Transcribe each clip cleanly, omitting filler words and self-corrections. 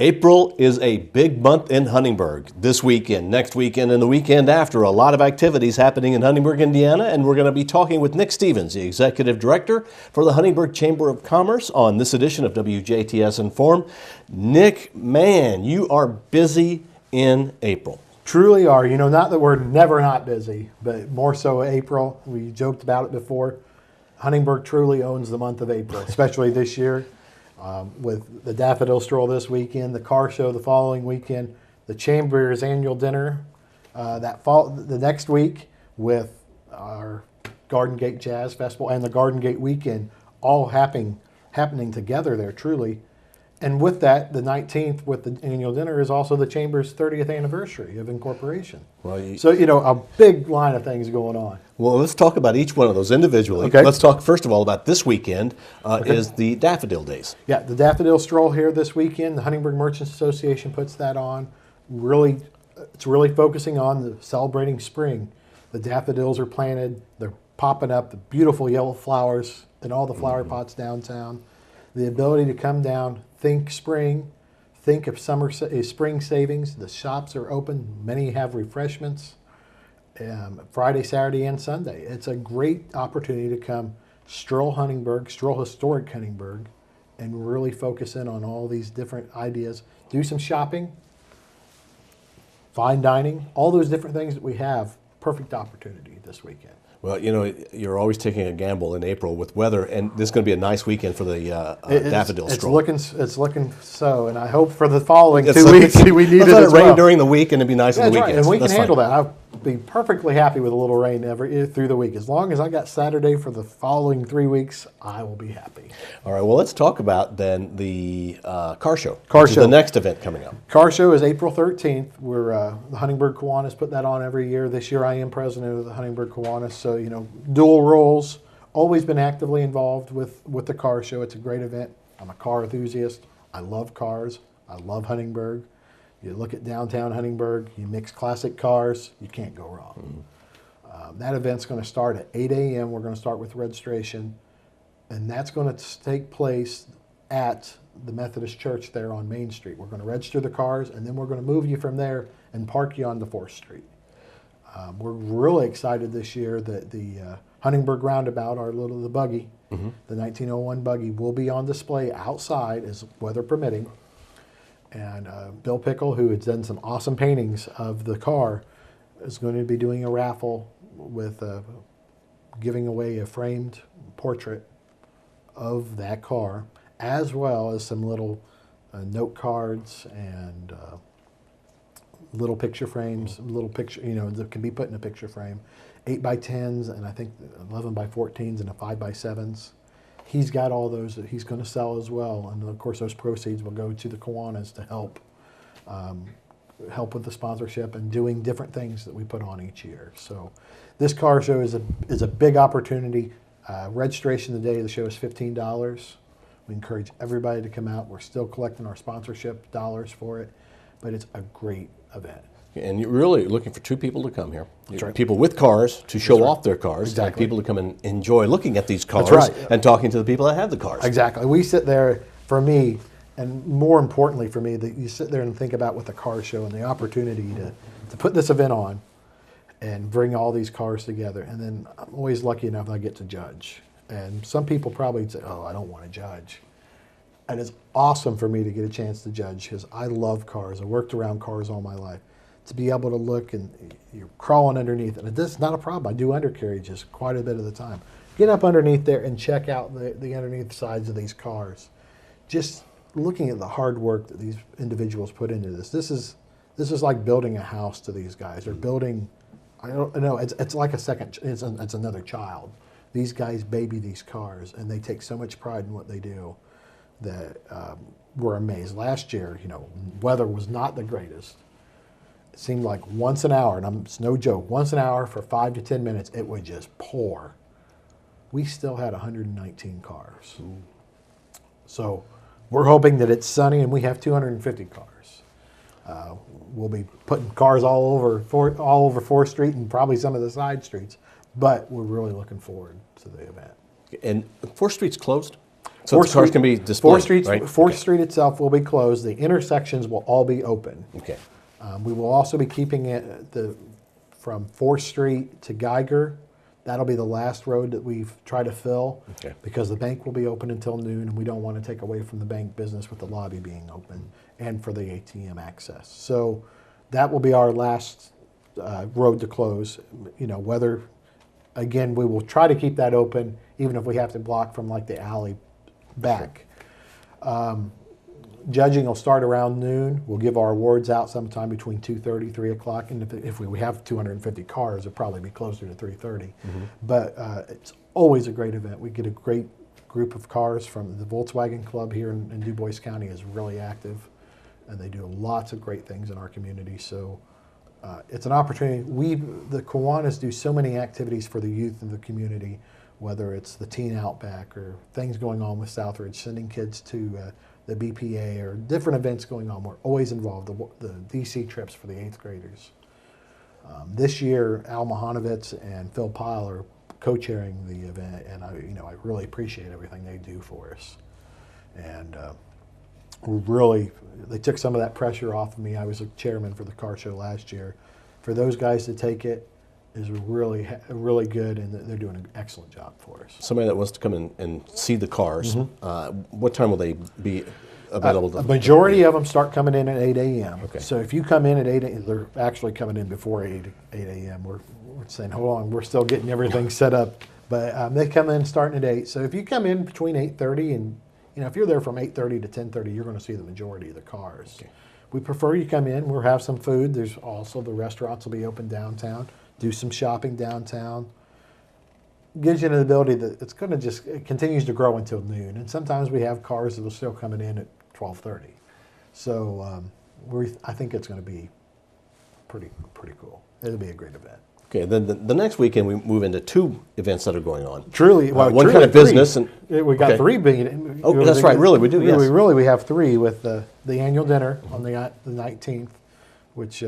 April is a big month in Huntingburg. This weekend, next weekend, and the weekend after. A lot of activities happening in Huntingburg, Indiana, and we're going to be talking with Nick Stevens, the Executive Director for the Huntingburg Chamber of Commerce, on this edition of WJTS in.form. Nick, man, you are busy in April. Truly are. You know, not that we're never not busy, but more so April. We joked about it before. Huntingburg truly owns the month of April, especially this year. With the Daffodil Stroll this weekend, the car show the following weekend, the Chamber's annual dinner the next week, with our Garden Gate Jazz Festival and the Garden Gate Weekend, all happening together there truly. And with that, the 19th with the annual dinner is also the Chamber's 30th anniversary of incorporation. Well, so, you know, a big line of things going on. Well, let's talk about each one of those individually. Okay. Let's talk first of all about this weekend is the Daffodil Days. Yeah, the Daffodil Stroll here this weekend. The Huntingburg Merchants Association puts that on. It's really focusing on the celebrating spring. The daffodils are planted. They're popping up, the beautiful yellow flowers in all the flower pots downtown. The ability to come down, think spring, think of spring savings. The shops are open. Many have refreshments Friday, Saturday, and Sunday. It's a great opportunity to come stroll Huntingburg, stroll historic Huntingburg, and really focus in on all these different ideas. Do some shopping, fine dining, all those different things that we have. Perfect opportunity this weekend. Well, you know, you're always taking a gamble in April with weather, and this is going to be a nice weekend for the Daffodil Stroll. It's looking so, and I hope for the following 2 weeks we need it let as it rain well. during the week and it'd be nice on the weekends. Right. And we can That's handle fine. that. I'll be perfectly happy with a little rain through the week. As long as I got Saturday for the following 3 weeks, I will be happy. All right, well, let's talk about then the car show. Car which show. is the next event coming up. Car show is April 13th. We're the Huntingburg Kiwanis put that on every year. This year I am president of the Huntingburg Kiwanis, so, you know, dual roles. Always been actively involved with the car show. It's a great event. I'm a car enthusiast. I love cars. I love Huntingburg. You look at downtown Huntingburg, you mix classic cars, you can't go wrong. That event's going to start at 8 a.m. We're going to start with registration, and that's going to take place at the Methodist Church there on Main Street. We're going to register the cars, and then we're going to move you from there and park you onto 4th Street. We're really excited this year that the Huntingburg Roundabout, the buggy, the 1901 buggy, will be on display outside as weather permitting. And Bill Pickle, who has done some awesome paintings of the car, is going to be doing a raffle with giving away a framed portrait of that car, as well as some little note cards and little picture frames, that can be put in a picture frame. 8x10s and I think 11x14s and a 5x7s. He's got all those that he's going to sell as well, and of course those proceeds will go to the Kiwanis to help with the sponsorship and doing different things that we put on each year. So this car show is a big opportunity. Registration the day of the show is $15. We encourage everybody to come out. We're still collecting our sponsorship dollars for it, but it's a great event. And you're really looking for two people to come here. That's right. People with cars to show That's right. off their cars. Exactly. And people to come and enjoy looking at these cars. That's right. And talking to the people that have the cars. Exactly. We sit there, for me, and more importantly for me, that you sit there and think about with the car show and the opportunity to put this event on and bring all these cars together. And then I'm always lucky enough that I get to judge. And some people probably say, oh, I don't want to judge. And it's awesome for me to get a chance to judge because I love cars. I worked around cars all my life. To be able to look and you're crawling underneath, and it's not a problem. I do undercarriages quite a bit of the time. Get up underneath there and check out the underneath sides of these cars. Just looking at the hard work that these individuals put into this. This is like building a house to these guys. They're building, I don't know, it's like it's another child. These guys baby these cars, and they take so much pride in what they do that we're amazed. Last year, weather was not the greatest. It seemed like once an hour, and it's no joke, once an hour for 5 to 10 minutes, it would just pour. We still had 119 cars. So we're hoping that it's sunny, and we have 250 cars. We'll be putting cars all over 4th Street and probably some of the side streets, but we're really looking forward to the event. And 4th Street's closed? So the cars can be displayed, right? 4th Street itself will be closed. The intersections will all be open. Okay. We will also be keeping it from 4th Street to Geiger. That'll be the last road that we've tried to fill because the bank will be open until noon, and we don't want to take away from the bank business with the lobby being open and for the ATM access. So that will be our last road to close. You know, whether, again, we will try to keep that open even if we have to block from like the alley back. Judging will start around noon. We'll give our awards out sometime between 2:30, 3 o'clock. And if we have 250 cars, it'll probably be closer to 3:30. But it's always a great event. We get a great group of cars from the Volkswagen Club here in Du Bois County is really active. And they do lots of great things in our community. So it's an opportunity. The Kiwanis do so many activities for the youth in the community, whether it's the Teen Outback or things going on with Southridge, sending kids to the BPA or different events going on. We're always involved. The DC trips for the 8th graders. This year, Al Mahanovitz and Phil Pyle are co-chairing the event, and I really appreciate everything they do for us. And they took some of that pressure off of me. I was a chairman for the car show last year. For those guys to take it is really good, and they're doing an excellent job for us. Somebody that wants to come in and see the cars, what time will they be available? A majority of them start coming in at 8 a.m. Okay. So if you come in at 8 a.m., they're actually coming in before 8 a.m. We're saying, hold on, we're still getting everything set up. But they come in starting at 8. So if you come in between 8:30 and, if you're there from 8:30 to 10:30, you're going to see the majority of the cars. Okay. We prefer you come in. We'll have some food. There's also the restaurants will be open downtown. Do some shopping downtown. Gives you an ability that it continues to grow until noon. And sometimes we have cars that are still coming in at 12:30. So I think it's going to be pretty cool. It'll be a great event. Okay, then the next weekend we move into 2 events that are going on. Truly, one kind of business and we got 3 being. Oh, that's right. Really, we do. Yes. We have 3 with the annual dinner on the 19th, which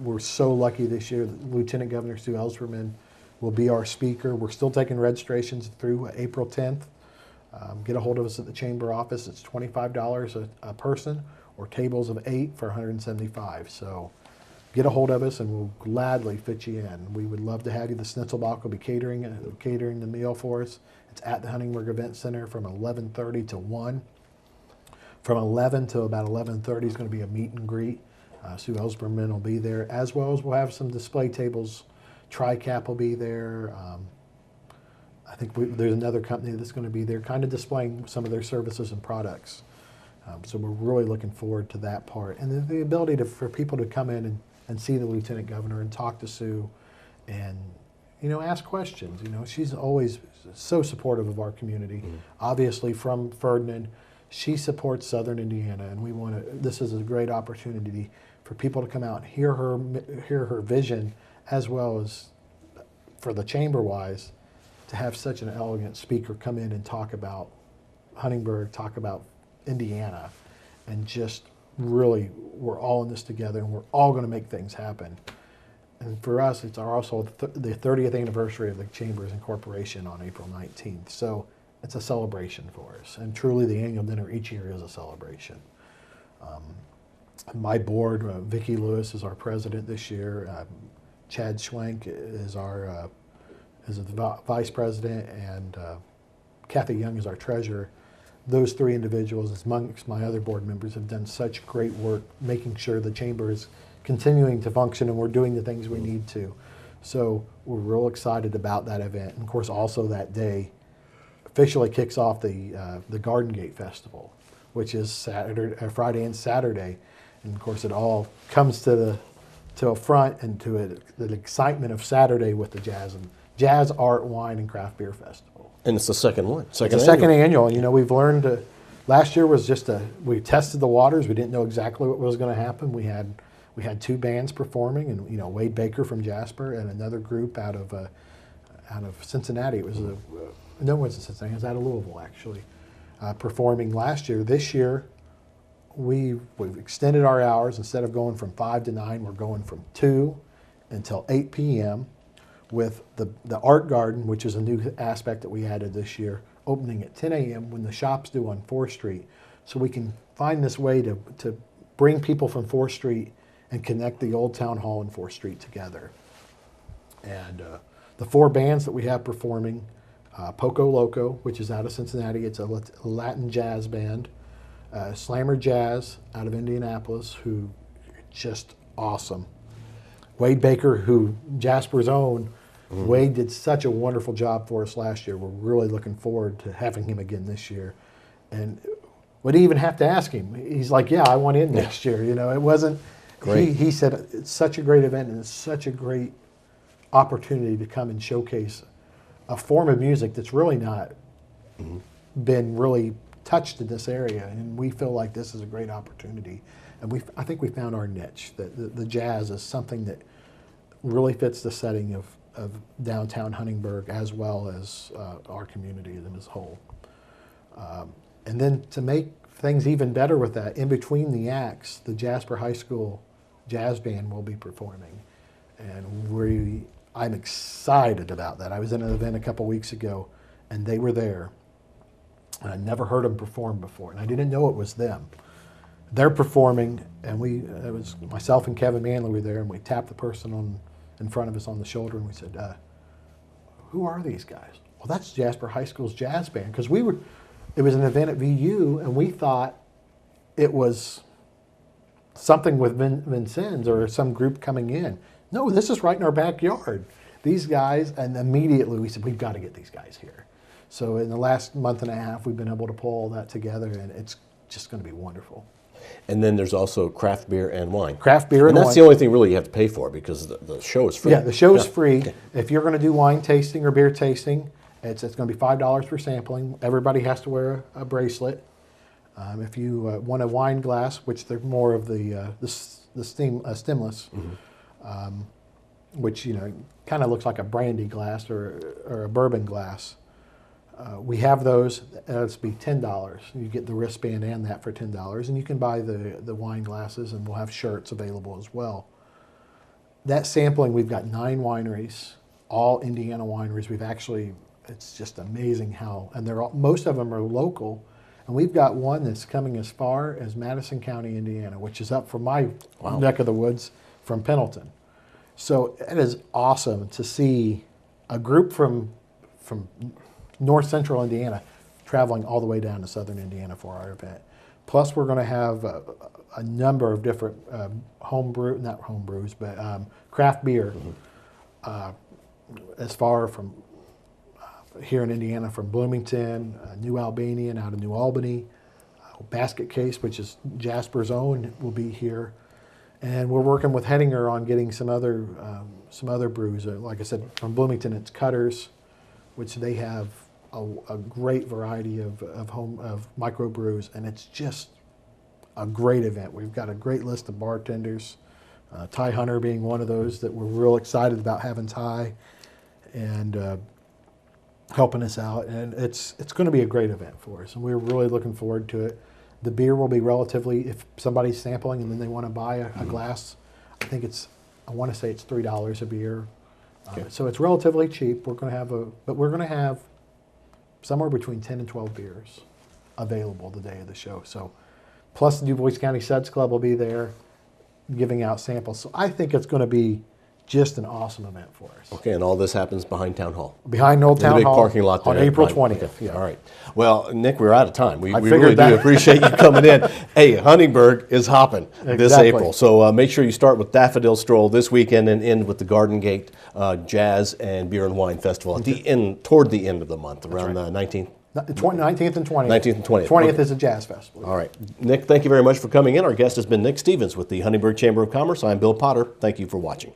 we're so lucky this year. Lieutenant Governor Sue Ellspermann will be our speaker. We're still taking registrations through April 10th. Get a hold of us at the chamber office. It's $25 a person, or tables of 8 for $175. So get a hold of us, and we'll gladly fit you in. We would love to have you. The Schnitzelbach will be catering the meal for us. It's at the Huntingburg Event Center from 11:30 to 1. From 11 to about 11:30 is going to be a meet and greet. Sue Ellspermann will be there, as well as we'll have some display tables. TriCap will be there. I think there's another company that's going to be there kind of displaying some of their services and products. So we're really looking forward to that part. And the ability for people to come in and see the Lieutenant Governor and talk to Sue and, ask questions. She's always so supportive of our community. Obviously from Ferdinand, she supports Southern Indiana, and this is a great opportunity for people to come out and hear her vision, as well as for the chamber-wise, to have such an elegant speaker come in and talk about Huntingburg, talk about Indiana, and just really, we're all in this together, and we're all going to make things happen. And for us, it's also the 30th anniversary of the Chamber's incorporation on April 19th. So it's a celebration for us. And truly, the annual dinner each year is a celebration. My board, Vicki Lewis is our president this year. Chad Schwenk is the vice president, and Kathy Young is our treasurer. Those 3 individuals, amongst my other board members, have done such great work making sure the chamber is continuing to function, and we're doing the things we need to. So we're real excited about that event. And of course, also that day officially kicks off the Garden Gate Festival, which is Friday and Saturday. And of course, it all comes to a front and to the excitement of Saturday with the Jazz, Art, Wine, and Craft Beer Festival. And it's the second one. It's the second annual. We've learned. Last year was we tested the waters. We didn't know exactly what was going to happen. We had 2 bands performing, and Wade Baker from Jasper and another group out of Cincinnati. It was no, it wasn't Cincinnati. It was out of Louisville actually, performing last year. This year, we've extended our hours. Instead of going from 5 to 9, we're going from 2 until 8 p.m. with the art garden, which is a new aspect that we added this year, opening at 10 a.m. when the shop's due on 4th Street. So we can find this way to bring people from 4th Street and connect the old town hall and 4th Street together. And the 4 bands that we have performing, Poco Loco, which is out of Cincinnati, it's a Latin jazz band. Slammer Jazz out of Indianapolis, who are just awesome. Wade Baker, who Jasper's own. Wade did such a wonderful job for us last year. We're really looking forward to having him again this year. And we didn't even have to ask him. He's like, yeah, I want in next year. You know, it wasn't, he said, it's such a great event and it's such a great opportunity to come and showcase a form of music that's really not been really touched in this area. And we feel like this is a great opportunity. And I think we found our niche, that the jazz is something that really fits the setting of downtown Huntingburg as well as our community as a whole. And then to make things even better with that, in between the acts, the Jasper High School Jazz Band will be performing. And I'm excited about that. I was in an event a couple weeks ago and they were there. And I never heard them perform before, and I didn't know it was them. They're performing, and it was myself and Kevin Manley were there, and we tapped the person in front of us on the shoulder, and we said, who are these guys? Well, that's Jasper High School's jazz band, because it was an event at VU, and we thought it was something with Vincennes or some group coming in. No, this is right in our backyard. These guys, and immediately we said, we've got to get these guys here. So in the last month and a half, we've been able to pull all that together, and it's just going to be wonderful. And then there's also craft beer and wine. Craft beer and wine. And that's the only thing really you have to pay for, because the show is free. Yeah, the show is free. Okay. If you're going to do wine tasting or beer tasting, it's going to be $5 for sampling. Everybody has to wear a bracelet. If you want a wine glass, which they're more of the stemless, which kind of looks like a brandy glass or a bourbon glass. We have those. It's be $10. You get the wristband and that for $10, and you can buy the wine glasses, and we'll have shirts available as well. That sampling, we've got 9 wineries, all Indiana wineries. It's just amazing how, and most of them are local, and we've got one that's coming as far as Madison County, Indiana, which is up from my neck of the woods from Pendleton. So it is awesome to see a group from North Central Indiana traveling all the way down to Southern Indiana for our event. Plus, we're going to have a number of different craft beer as far from here in Indiana, from Bloomington, New Albanian out of New Albany, Basket Case, which is Jasper's own, will be here. And we're working with Hettinger on getting some other brews. Like I said, from Bloomington, it's Cutters, which they have a great variety of microbrews, and it's just a great event. We've got a great list of bartenders, Ty Hunter being one of those that we're real excited about having Ty and helping us out. And it's going to be a great event for us, and we're really looking forward to it. The beer will be relatively, if somebody's sampling and then they want to buy a glass, I want to say it's $3 a beer. Okay. So it's relatively cheap. We're going to have somewhere between 10 and 12 beers available the day of the show. So, plus the DuBois County Suds Club will be there giving out samples. So I think it's going to be just an awesome event for us. Okay, and all this happens behind Town Hall. Behind Old Town Hall. The big parking lot there. On April 20th. Okay. Yeah. All right. Well, Nick, we're out of time. We really do appreciate you coming in. Hey, Huntingburg is hopping this April. So make sure you start with Daffodil Stroll this weekend and end with the Garden Gate Jazz and Beer and Wine Festival toward the end of the month, around the 19th. 19th and 20th. 19th and 20th. 20th is a jazz festival. All right. Nick, thank you very much for coming in. Our guest has been Nick Stevens with the Huntingburg Chamber of Commerce. I'm Bill Potter. Thank you for watching.